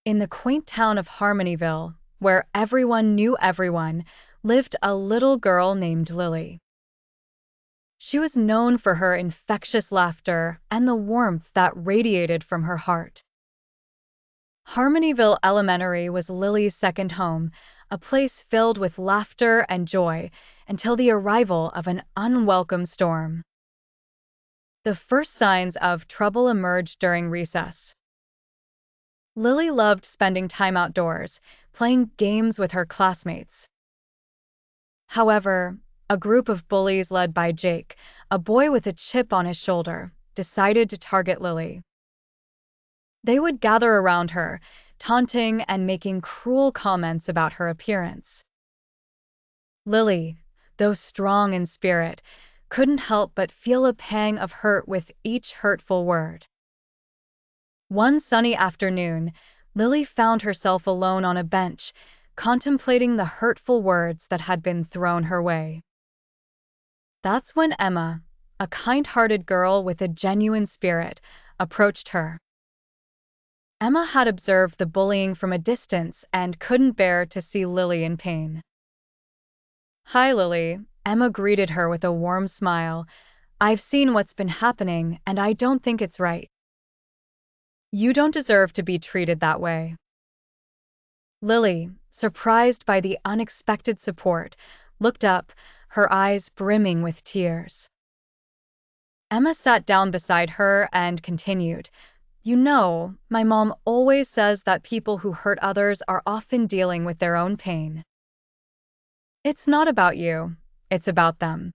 In the quaint town of Harmonyville, where everyone knew everyone, lived a little girl named Lily. She was known for her infectious laughter and the warmth that radiated from her heart. Harmonyville Elementary was Lily's second home, a place filled with laughter and joy until the arrival of an unwelcome storm. The first signs of trouble emerged during recess. Lily loved spending time outdoors, playing games with her classmates. However, a group of bullies led by Jake, a boy with a chip on his shoulder, decided to target Lily. They would gather around her, taunting and making cruel comments about her appearance. Lily, though strong in spirit, couldn't help but feel a pang of hurt with each hurtful word. One sunny afternoon, Lily found herself alone on a bench, contemplating the hurtful words that had been thrown her way. That's when Emma, a kind-hearted girl with a genuine spirit, approached her. Emma had observed the bullying from a distance and couldn't bear to see Lily in pain. "Hi, Lily," Emma greeted her with a warm smile. "I've seen what's been happening, and I don't think it's right. You don't deserve to be treated that way." Lily, surprised by the unexpected support, looked up, her eyes brimming with tears. Emma sat down beside her and continued, "You know, my mom always says that people who hurt others are often dealing with their own pain. It's not about you, it's about them."